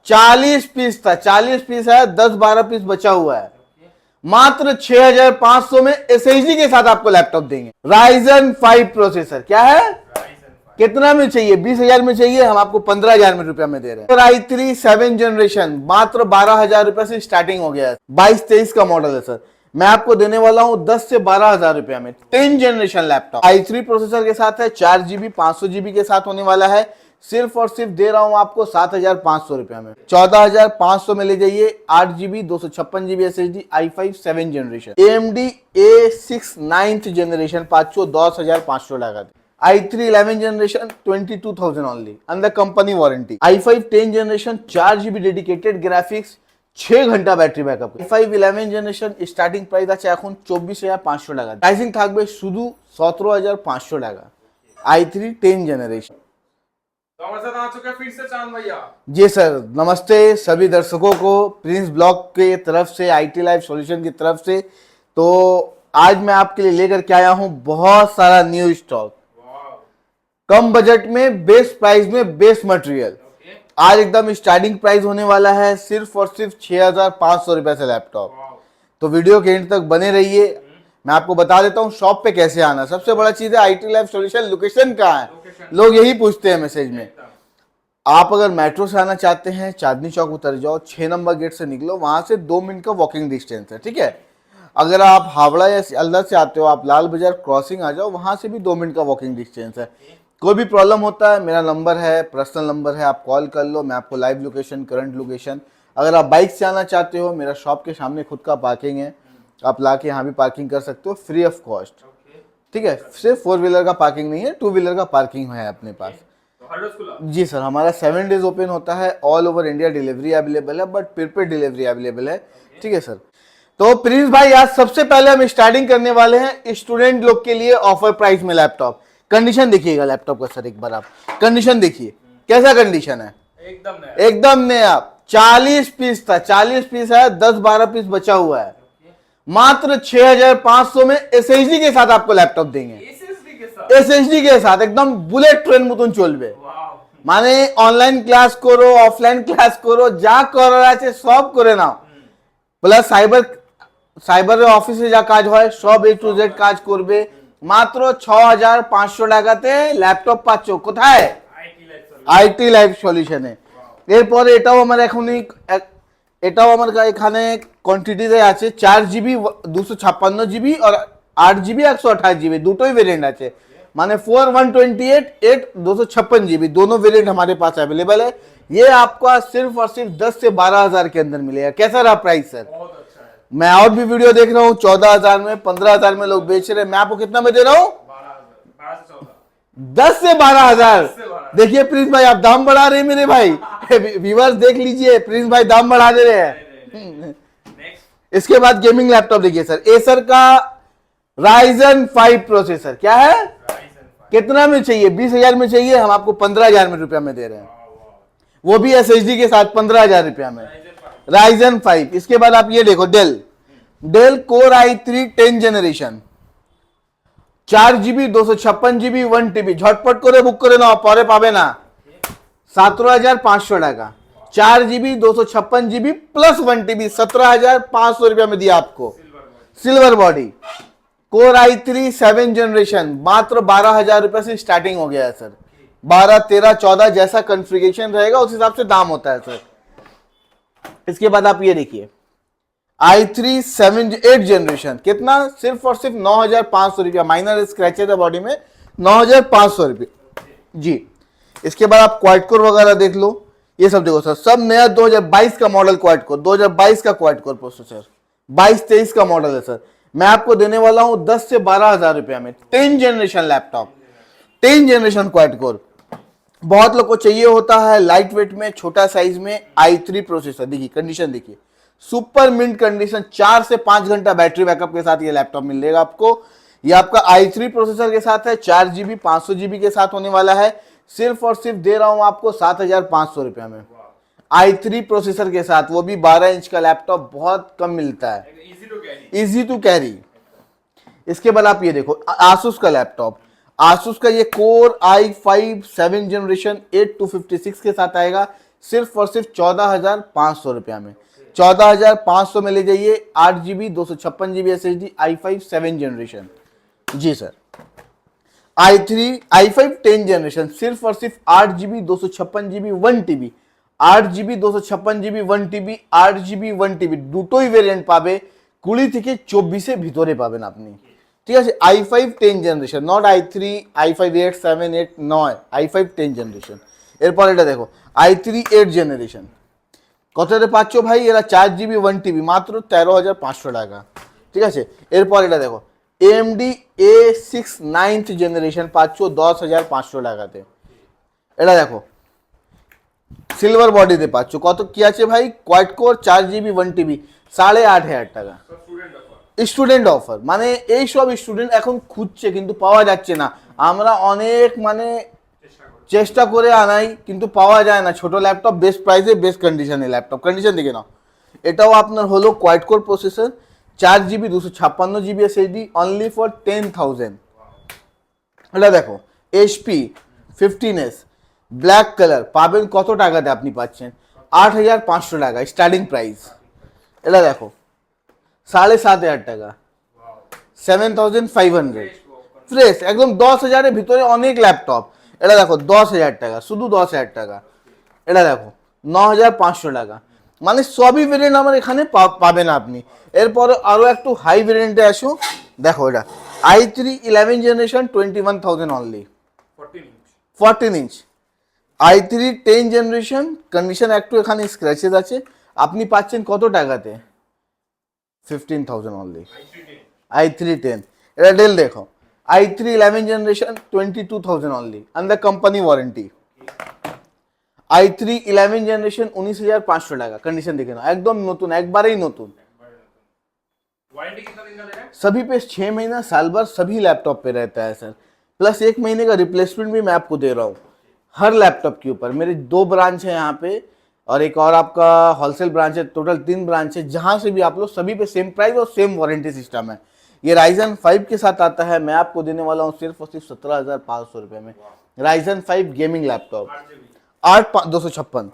40 piece था, 40 piece है, 10-12 piece बचा हुआ है। मात्र 6500 में एसएसडी के साथ आपको लैपटॉप देंगे। Ryzen 5 प्रोसेसर, क्या है, कितना में चाहिए, 20,000 में चाहिए, हम आपको 15,000 में रुपया में दे रहे हैं। i3 7 जनरेशन मात्र 12,000 रुपया से स्टार्टिंग हो गया है। 22-23 का मॉडल है सर। मैं आपको देने वाला हूं 10 से 12,000 रुपया में 10 जनरेशन लैपटॉप। i3 प्रोसेसर के साथ है, 4GB 500GB के साथ होने वाला है। सिर्फ और सिर्फ दे रहा हूं आपको 7,500 रुपया में। 14,500 में ले जाइए 8GB 256GB SSD i5 7 generation. AMD A6 9th generation 10,500 लगा i3 11 generation 22,000 only under company warranty. i5 10 generation 4GB dedicated graphics, 6 घंटा battery backup. i5 11 generation starting price আছে এখন 24,500 টাকা। প্রাইসিং থাকবে শুধু 17,500 টাকা। i3 10 generation. तो हमारे साथ आ चुका है फिर से चांद भैया। जी सर, नमस्ते सभी दर्शकों को प्रिंस ब्लॉग के तरफ से, आईटी लाइव सॉल्यूशन की तरफ से। तो आज मैं आपके लिए लेकर के आया हूं बहुत सारा न्यू स्टॉक, कम बजट में, बेस्ट प्राइस में, बेस्ट मटेरियल। आज एकदम स्टार्टिंग प्राइस होने वाला है सिर्फ और सिर्फ 6,500 रुपए से लैपटॉप। तो वीडियो के एंड तक बने रहिए। मैं आपको बता देता हूँ शॉप पे कैसे आना। सबसे बड़ा चीज है आईटी लाइव सॉल्यूशन, लोकेशन कहाँ है, लोग यही पूछते हैं मैसेज में। आप अगर मेट्रो से आना चाहते हैं, चांदनी चौक उतर जाओ, 6 नंबर गेट से निकलो, वहां से 2 मिनट का वॉकिंग डिस्टेंस है, ठीक है। अगर आप हावड़ा या सियालदह से आते हो, आप लाल बाजार क्रॉसिंग आ जाओ, वहां से भी 2 मिनट का वॉकिंग डिस्टेंस है। कोई भी प्रॉब्लम होता है, मेरा नंबर है, पर्सनल नंबर है, आप कॉल कर लो, मैं आपको लाइव लोकेशन, करंट लोकेशन। अगर आप बाइक से आना चाहते हो, मेरा शॉप के सामने खुद का पार्किंग है, आप ला के यहाँ भी पार्किंग कर सकते हो फ्री ऑफ कॉस्ट, ठीक है। सिर्फ 4 व्हीलर का पार्किंग नहीं है, 2 व्हीलर का पार्किंग है अपने पास। जी सर, हमारा 7 डेज ओपन होता है, all over India delivery available है, बट प्रीपेड डिलीवरी अवेलेबल है, ठीक है सर। तो प्रिंस भाई, आज सबसे पहले हम स्टार्टिंग करने वाले हैं स्टूडेंट लोग के लिए ऑफर प्राइस में लैपटॉप। कंडीशन देखिएगा लैपटॉप का सर, एक बार आप कंडीशन देखिए, कैसा कंडीशन है, एकदम नया। 40 पीस था, 40 पीस है, 10-12 पीस बचा हुआ है। मात्र 6,500 में एसएसडी के साथ आपको लैपटॉप देंगे। एसएसडी के साथ एकदम बुलेट ट्रेन मतन चलबे। माने ऑनलाइन क्लास करो, ऑफलाइन क्लास करो, যা করার আছে সব করে নাও। প্লাস সাইবার অফিসে যা কাজ হয় সব A to Z কাজ করবে। মাত্র 6,500 টাকাতে ল্যাপটপ পাচ্ছো কোথায়, আইটি লাইভ সলিউশনে। এরপরে এটাও আমার এখানে কোয়ান্টিটিতে আছে 4GB 256GB और 8GB 128GB দুটোই वेरिएंट আছে। माने 4 128 8 256GB दोनों वेरिएंट हमारे पास अवेलेबल है। ये आपका सिर्फ और सिर्फ 10 से 12,000 के अंदर मिलेगा। कैसा रहा प्राइस सर, मैं और भी वीडियो देख रहा हूँ 14,000 में, 15,000 में लोग बेच रहे हैं, मैं आपको कितना में दे रहा हूँ, 10 से 12,000। देखिए प्रिंस भाई, आप दाम बढ़ा रहे हैं मेरे भाई, व्यूअर्स देख लीजिए, प्रिंस भाई दाम बढ़ा दे रहे हैं। इसके बाद गेमिंग लैपटॉप देखिए सर, एसर का Ryzen 5 प्रोसेसर, क्या है, कितना में चाहिए, 20,000 में चाहिए, हम आपको 15,000 में रुपया में दे रहे हैं, वो भी SSD के साथ 15,000 रुपया में Ryzen 5। इसके बाद आप ये देखो del core i3 10 generation 4GB 256GB 1TB झटपट করে বুক করে নাও, পরে পাবে না। 17,500 টাকা, 4GB 256GB प्लस 1TB 17,500 रुपया में दिया आपको। Silver body core i3 7 generation मात्र 12,000 रुपए से स्टार्टिंग हो गया है सर। 12, 13, 14 जैसा कॉन्फ़िगरेशन रहेगा उस हिसाब से दाम होता है सर। इसके बाद आप ये देखिए i3 8 जनरेशन, कितना, सिर्फ और सिर्फ 9,500 रुपया, माइनर स्क्रैचेस है बॉडी में, 9,500 रुपया जी। इसके बाद आप क्वाड कोर वगैरह देख लो, ये सब देखो सर, सब नया 2022 का मॉडल क्वाड कोर, 2022 का क्वाड कोर प्रोसेसर, 22-23 का मॉडल है सर। मैं आपको देने वाला हूं 10 से 12,000 रुपया में 10 generation laptop, 10 generation quad core. बहुत लोग को चाहिए होता है लाइट वेट में, छोटा साइज में i3 प्रोसेसर। देखिए कंडीशन देखिए, सुपर मिंट कंडीशन, 4 से 5 घंटा बैटरी बैकअप के साथ ये लैपटॉप मिलेगा आपको। ये आपका i3 प्रोसेसर के साथ है, 4GB 500GB के साथ होने वाला है। सिर्फ और सिर्फ दे रहा हूं आपको 7,500 रुपया में i3 प्रोसेसर के साथ, वो भी 12 इंच का लैपटॉप, बहुत कम मिलता है, इजी टू कैरी। इसके बाद आप ये देखो आसूस का लैपटॉप, आसूस का ये कोर i5 7 जनरेशन 8256 के साथ आएगा। सिर्फ और सिर्फ 14,500 रुपया में। 14,500 में ले जाइए 8 GB 256 GB SSD i5 7 generation. जी सर, i5 10 जनरेशन सिर्फ और सिर्फ 8 GB 256 GB 1 TB, 8 GB 256 GB 1 TB, 8 GB 1 TB দুটোই ভেরিয়েন্ট পাবে 20 থেকে 24 ভিতরে পাবেন আপনি। ঠিক আছে, i5 10 generation, not i3 i5 8 7 8 নয়, i5 10 জেনারেশন। এরপর এটা দেখো i3 8 জেনারেশন কততে পাচ্ছ ভাই, এরা 4 GB 1 TB মাত্র 13,500 টাকা। ঠিক আছে, এরপর এটা দেখো AMD A6 9th জেনারেশন পাচ্ছ 10,500 টাকাতে। এটা দেখো সিলভার বডিতে পাচ্ছ কত কি আছে ভাই, কোয়াড কোর 4 GB 1 TB 8,500 টাকা। স্টুডেন্ট অফার মানে এই সব স্টুডেন্ট এখন খুঁজছে কিন্তু পাওয়া যাচ্ছে না, আমরা অনেক মানে চেষ্টা করে আনাই কিন্তু পাওয়া যায় না। ছোট ল্যাপটপ বেস্ট প্রাইসে বেস্ট কন্ডিশনে ল্যাপটপ, কন্ডিশন দেখে নাও। এটাও আপনার হলো quad core processor, 4 GB 256 GB SSD only for 10,000। এটা দেখো HP 15s ব্ল্যাক কালার পাবেন কত টাকাতে, আপনি পাচ্ছেন 8,500 টাকা স্টার্টিং প্রাইস। এটা দেখো 7,500 টাকা, 7,500 ফ্রেশ একদম 10,000 এর ভিতরে অনেক ল্যাপটপ। এটা দেখো 10,000 টাকা, শুধু 10,000 টাকা। এটা দেখো 9,500 টাকা, মানে সবই ভেরিয়েন্ট আমার এখানে পাবেন আপনি। এরপরে আরও একটু হাই ভেরিয়েন্টে আসো, দেখো এটা i3 11 generation 21,000 only, 14 inch. i3 10 generation condition একটু এখানে স্ক্র্যাচেস আছে, আপনি পাচ্ছেন কত টাকাতে, 15,000 অনলি i3 10। এটা ডেল দেখো i3 11 generation 22,000 only under company warranty. i3 11 generation 19,500 টাকা, कंडीशन देखे ना एकदम नतून, একবারেই নতুন। वारंटी कितना दिन का दे रहा है? सभी पे 6 महीना साल भर सभी लैपटॉप पे रहता है सर, प्लस 1 महीने का रिप्लेसमेंट भी मैं आपको दे रहा हूँ हर लैपटॉप के ऊपर। मेरे 2 ब्रांच है यहाँ पे और एक और आपका होलसेल ब्रांच है, टोटल 3 ब्रांच है। जहाँ से भी आप लोग सभी पे सेम प्राइस और सेम वारंटी सिस्टम है। ये Ryzen 5 के साथ आता है, मैं आपको देने वाला हूँ सिर्फ और सिर्फ 17,500 रुपये में। Ryzen 5 gaming laptop 8/256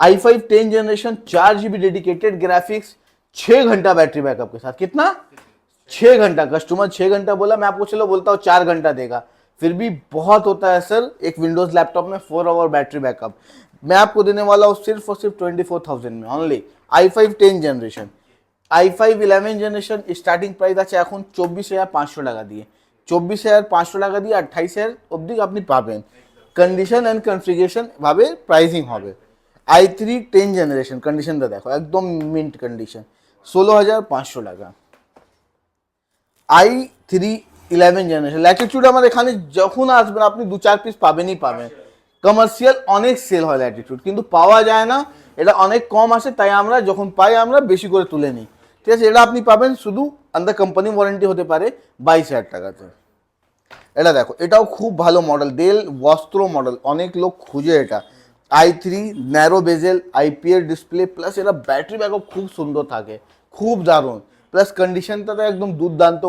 i5 10 generation 4 GB dedicated graphics, 6 घंटा बैटरी बैकअप के साथ। कितना? 6 घंटा। कस्टमर 6 घंटा बोला, मैं आपको चलो बोलता हूँ 4 घंटा देगा, फिर भी बहुत होता है सर एक विंडोज लैपटॉप में 4 आवर बैटरी बैकअप। मैं आपको देने वाला हूँ सिर्फ और सिर्फ 24,000 में only i5 10 generation. i5 11 generation starting price আছে এখন 24,500 টাকা দিয়ে, 24,500 টাকা দিয়ে 28,000 অবধি আপনি পাবেন। কন্ডিশন এন্ড কনফিগারেশন ভাবে প্রাইসিং হবে। i3 10 জেনারেশন কন্ডিশনটা দেখো একদম মিন্ট কন্ডিশন, 16,500 টাকা। i3 11 জেনারেশন ল্যাটিটিউড আমার এখানে যখন আসবেন আপনি 2-4 পিস পাবেনই পাবেন। কমার্শিয়াল অনেক সেল হয় ল্যাটিটিউড, কিন্তু পাওয়া যায় না, এটা অনেক কম আসে, তাই আমরা যখন পাই আমরা বেশি করে তুলে নিই। ঠিক আছে, এটা আপনি পাবেন শুধু আন্ডার কোম্পানি ওয়ারেন্টি হতে পারে 22,000 টাকাতে। এটা দেখো এটাও খুব ভালো মডেল, ডেল বস্ত্র মডেল, অনেক লোক খুঁজে এটা। i3 ন্যারো বেজেল IPS ডিসপ্লে, প্লাস এটা ব্যাটারি ব্যাকআপ খুব সুন্দর থাকে, খুব দারুণ, প্লাস কন্ডিশনটা তো একদম দুর্দান্ত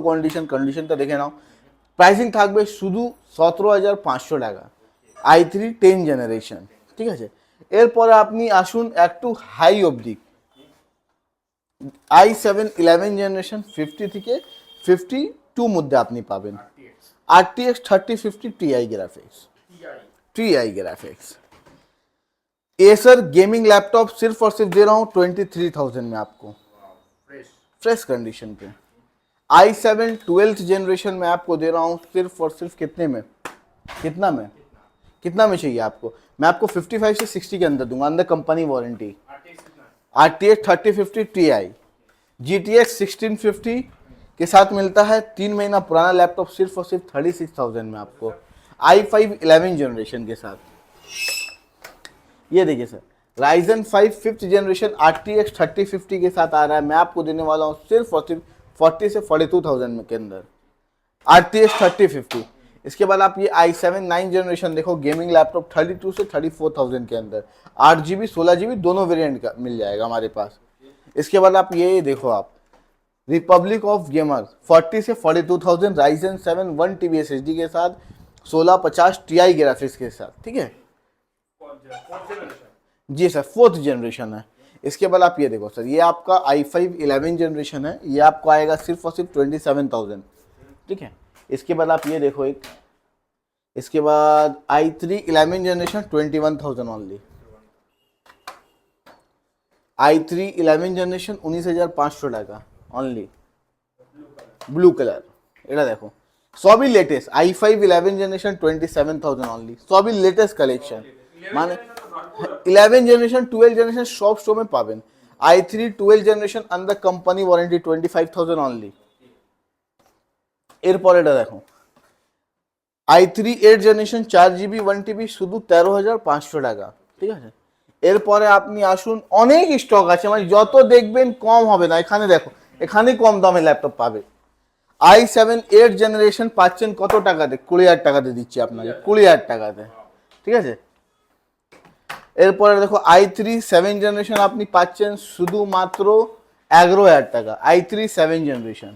কন্ডিশনটা দেখে নাও। প্রাইসিং থাকবে শুধু 17,500 টাকা i3 10 জেনারেশন। ঠিক আছে, এরপরে আপনি আসুন একটু হাই অবধি, i7 11 জেনারেশন 50 থেকে 52 মধ্যে আপনি পাবেন। RTX 3050 Ti graphics. Acer gaming laptop सिर्फ और सिर्फ दे रहा हूँ 23,000 में आपको, फ्रेश कंडीशन पे। i7 12th जनरेशन में आपको दे रहा हूँ सिर्फ और सिर्फ कितने में, कितना में चाहिए आपको, मैं आपको 55 से 60 के अंदर दूंगा अंदर company warranty. RTX 3050 Ti GTX 1650 के साथ मिलता है, 3 महीना पुराना लैपटॉप सिर्फ और सिर्फ 36,000 में आपको i5 11 जनरेशन के साथ। ये देखिए sir Ryzen 5 5th generation RTX 3050 के साथ आ रहा है, मैं आपको देने वाला हूँ सिर्फ और सिर्फ 40 से 42,000 में के अंदर RTX 3050। इसके बाद आप ये i7 9 जनरेशन देखो, गेमिंग लैपटॉप 32 से 34,000 के अंदर, 8 GB 16 GB दोनों वेरिएंट का मिल जाएगा हमारे पास। इसके बाद आप ये देखो आप रिपब्लिक ऑफ गेमर 40 से 42,000 Ryzen 7 1 TB SSD के साथ, 1650 Ti ग्राफिक्स के साथ। ठीक है, जी सर, 4th जनरेशन है। इसके बाद आप ये देखो सर, ये आपका i5 11 जनरेशन है, ये आपको आएगा सिर्फ और सिर्फ 27,000, ठीक है। इसके बाद आप ये देखो एक, इसके बाद i3 11 generation 21,000 only. i3 11 generation 19,500 টাকা ओनली, ब्लू कलर। এটা দেখো সবই লেটেস্ট, i5 11 জেনারেশন 27,000 অনলি, সবই লেটেস্ট কালেকশন। মানে 11 জেনারেশন 12 জেনারেশন সব স্টোরে পাবেন। i3 12 generation under company warranty 25,000 only. এরপর এটা দেখো i3 8 জেনারেশন 4GB 1TB শুধু 13,500 টাকা, ঠিক আছে। এরপরে আপনি আসুন, অনেক স্টক আছে, মানে যত দেখবেন কম হবে না। এখানে দেখো, এখানেই কম দামে ল্যাপটপ পাবে। i7 8 জেনারেশন পাচ্ছেন কত টাকাতে? 20,000 টাকাতে দিচ্ছি আপনাকে, 20,000 টাকাতে, ঠিক আছে। এরপরে দেখো i3 7 জেনারেশন আপনি পাচ্ছেন শুধুমাত্র 11,000 টাকা, i3 7 জেনারেশন।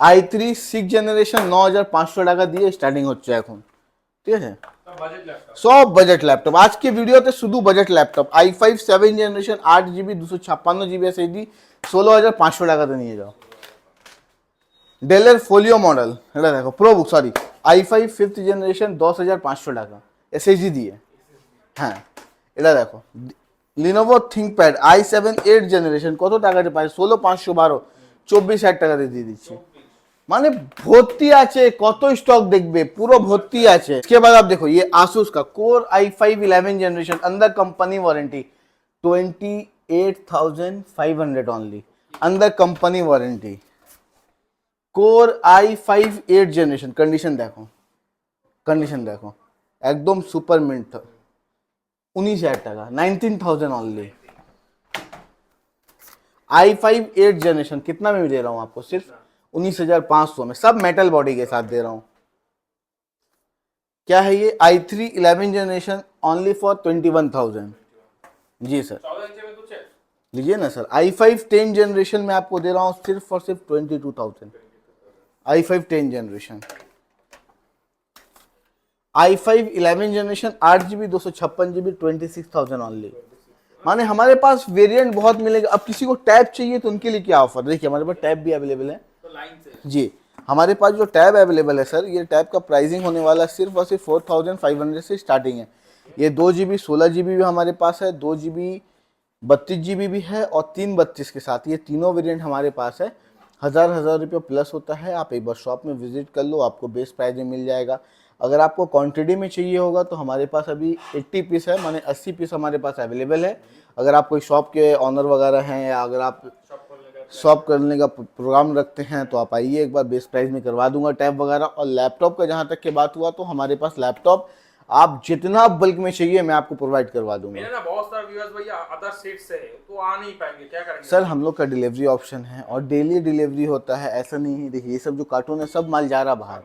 i3 6 জেনারেশন 9,500 টাকা দিয়ে স্টার্টিং হচ্ছে এখন, ঠিক আছে। বাজেট ল্যাপটপ, সব বাজেট ল্যাপটপ আজকে ভিডিওতে, শুধু budget laptop. i5 7 generation 8GB 256GB SSD 16,500 টাকাতে নিয়ে যাও। ডেলের ফোলিও মডেল, এটা দেখো ProBook, sorry i5 5th generation 10,500 টাকা SSD দিয়ে, হ্যাঁ। এটা দেখো লিনোভো থিংকপ্যাড i7 8 জেনারেশন কত টাকাতে পাই? 16,512, 24,000 টাকাতে দিয়ে দিচ্ছি। মানে ভর্তি আছে, কত স্টক দেখবে, পুরো ভর্তি আছে। इसके बाद आप देखो ये आसूस का कोर i5 11 जनरेशन अंदर कंपनी वारंटी 28,500 ओनली, अंदर company warranty. Core i5 8 generation, condition देखो, कंडीशन देखो एकदम सुपर मिंट, 19,000 টাকা, 19,000 ओनली। i5 8 जनरेशन कितना में दे रहा हूँ आपको? सिर्फ 19,500 में, सब मेटल बॉडी के साथ दे रहा हूँ। क्या है ये? i3 11 generation only for 21,000। जी सर, 14 इंच में कुछ है? लीजिए ना सर, i5 10 जनरेशन में आपको दे रहा हूँ सिर्फ और सिर्फ 22,000, i5 10 generation. i5 11 generation 8GB 256GB 26,000 only. माने हमारे पास वेरिएंट बहुत मिलेगा। अब किसी को टैब चाहिए तो उनके लिए क्या ऑफर, देखिए हमारे पास टैब भी अवेलेबल है तो लाइन से जी। हमारे पास जो टैब अवेलेबल है सर, ये टैब का प्राइसिंग होने वाला है सिर्फ और सिर्फ 4,500 से स्टार्टिंग है। ये 2GB 16GB भी हमारे पास है, 2GB 32GB भी है और 332 के साथ, ये तीनों वेरिएंट हमारे पास है। 1,000 रुपये प्लस होता है। आप एक बार शॉप में विजिट कर लो, आपको बेस्ट प्राइस में मिल जाएगा। अगर आपको क्वांटिटी में चाहिए होगा तो हमारे पास अभी 80 पीस है, माने 80 पीस हमारे पास अवेलेबल है। अगर आप कोई शॉप के ऑनर वगैरह हैं या अगर आप शॉप करने का प्रोग्राम रखते हैं तो आप आइए, एक बार बेस्ट प्राइस में करवा दूंगा टैब वगैरह। और लैपटॉप का जहाँ तक की बात हुआ तो हमारे पास लैपटॉप आप जितना बल्क में चाहिए मैं आपको प्रोवाइड करवा दूंगा। मेरे ना बहुत सारे व्यूअर्स भैया अदर स्टेट से है तो आ नहीं पाएंगे, क्या करेंगे? सर हम लोग का डिलीवरी ऑप्शन है और डेली डिलीवरी होता है, ऐसा नहीं है। देखिए ये सब जो कार्टून है सब माल जा रहा बाहर।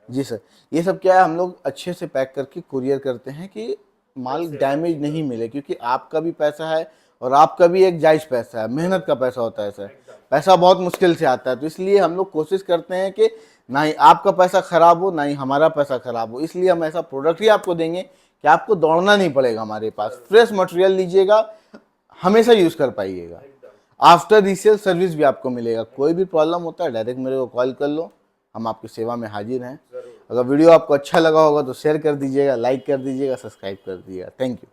जी सर, ये सब क्या है, हम लोग अच्छे से पैक करके कुरियर करते हैं कि माल डैमेज नहीं मिले, क्योंकि आपका भी पैसा है और आपका भी एक जायज़ पैसा है, मेहनत का पैसा होता है सर। पैसा बहुत मुश्किल से आता है, तो इसलिए हम लोग कोशिश करते हैं कि ना ही आपका पैसा ख़राब हो ना ही हमारा पैसा ख़राब हो। इसलिए हम ऐसा प्रोडक्ट ही आपको देंगे कि आपको दौड़ना नहीं पड़ेगा। हमारे पास फ्रेश मटेरियल लीजिएगा, हमेशा यूज़ कर पाइएगा। आफ्टर रीसेल सर्विस भी आपको मिलेगा। कोई भी प्रॉब्लम होता है डायरेक्ट मेरे को कॉल कर लो, हम आपकी सेवा में हाजिर हैं। अगर वीडियो आपको अच्छा लगा होगा तो शेयर कर दीजिएगा, लाइक कर दीजिएगा, सब्सक्राइब कर दीजिएगा। Thank you.